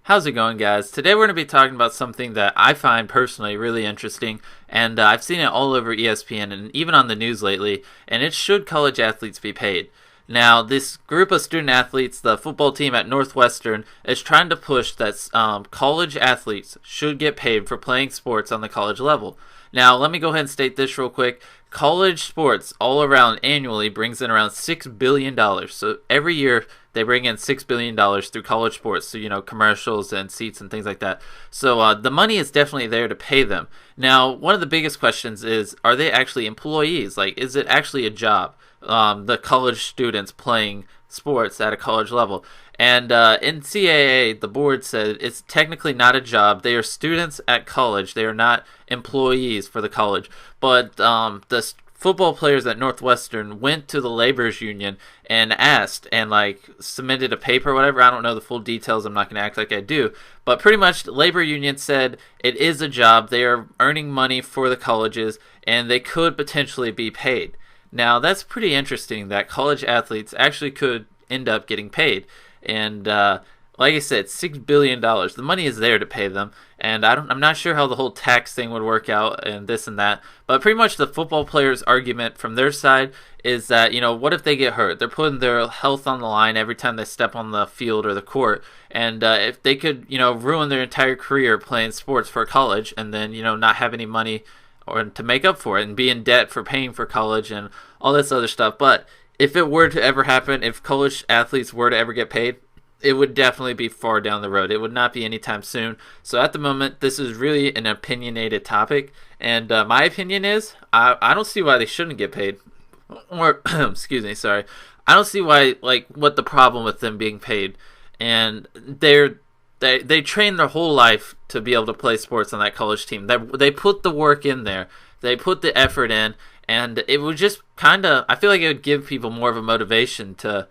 How's it going, guys? Today we're going to be talking about something that I find personally really interesting, and I've seen it all over ESPN and even on the news lately, and it's should college athletes be paid? Now, this group of student athletes, the football team at Northwestern, is trying to push that college athletes should get paid for playing sports on the college level. Now, let me go ahead and state this real quick. College sports all around annually brings in around $6 billion. So every year they bring in $6 billion through college sports. So, commercials and seats and things like that. So the money is definitely there to pay them. Now, one of the biggest questions is, are they actually employees? Like, is it actually a job? The college students playing sports at a college level. And NCAA, the board said it's technically not a job. They are students at college. They are not employees for the college. But the football players at Northwestern went to the laborers union and asked and submitted a paper or whatever. I don't know the full details. I'm not going to act like I do. But pretty much the labor union said it is a job. They are earning money for the colleges and they could potentially be paid. Now, that's pretty interesting that college athletes actually could end up getting paid. And like I said, $6 billion. The money is there to pay them. And I'm not sure how the whole tax thing would work out and this and that. But pretty much the football players' argument from their side is that, what if they get hurt? They're putting their health on the line every time they step on the field or the court. And if they could, ruin their entire career playing sports for college and then, not have any money or to make up for it and be in debt for paying for college and all this other stuff. But if it were to ever happen, if college athletes were to ever get paid, it would definitely be far down the road. It would not be anytime soon. So at the moment, this is really an opinionated topic. And my opinion is, I don't see why they shouldn't get paid. Or, excuse me, sorry. I don't see why, what the problem with them being paid. And they train their whole life to be able to play sports on that college team. They put the work in there. They put the effort in. And it would just I feel like it would give people more of a motivation to,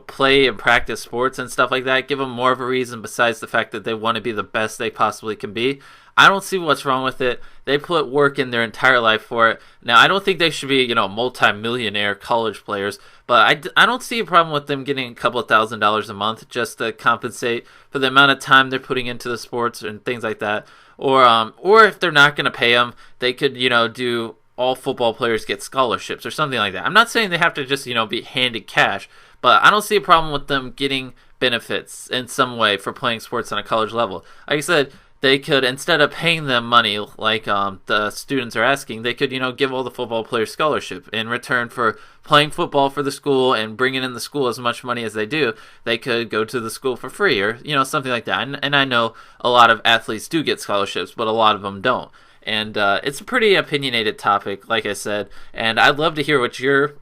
play and practice sports and stuff like that. Give them more of a reason besides the fact that they want to be the best they possibly can be. I don't see what's wrong with it. They put work in their entire life for it. Now, I don't think they should be, multi-millionaire college players, but I don't see a problem with them getting a couple of $1,000s a month just to compensate for the amount of time they're putting into the sports and things like that. Or if they're not going to pay them, they could, do all football players get scholarships or something like that. I'm not saying they have to just, be handed cash, but I don't see a problem with them getting benefits in some way for playing sports on a college level. Like I said, they could, instead of paying them money like the students are asking, they could, give all the football players scholarship in return for playing football for the school and bringing in the school as much money as they do. They could go to the school for free or, something like that. And I know a lot of athletes do get scholarships, but a lot of them don't. And it's a pretty opinionated topic, like I said. And I'd love to hear what your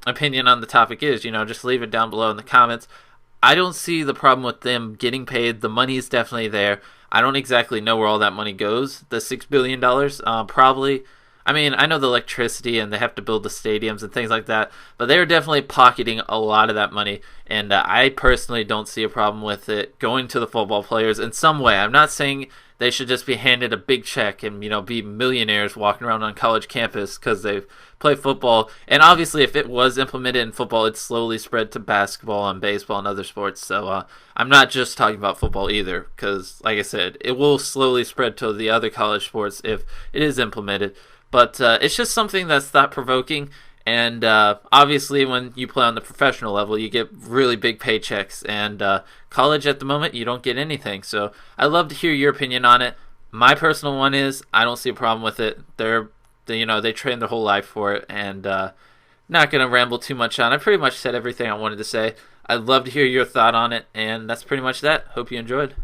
opinion on the topic is. Just leave it down below in the comments. I don't see the problem with them getting paid. The money is definitely there. I don't exactly know where all that money goes. The $6 billion, probably. I mean, I know the electricity and they have to build the stadiums and things like that, but they're definitely pocketing a lot of that money, and I personally don't see a problem with it going to the football players in some way. I'm not saying they should just be handed a big check and, be millionaires walking around on college campus because they play football. And obviously, if it was implemented in football, it's slowly spread to basketball and baseball and other sports. So I'm not just talking about football either because, like I said, it will slowly spread to the other college sports if it is implemented. But it's just something that's thought-provoking. And obviously, when you play on the professional level, you get really big paychecks. And college, at the moment, you don't get anything. So I'd love to hear your opinion on it. My personal one is I don't see a problem with it. They train their whole life for it. And not going to ramble too much on. I pretty much said everything I wanted to say. I'd love to hear your thought on it. And that's pretty much that. Hope you enjoyed.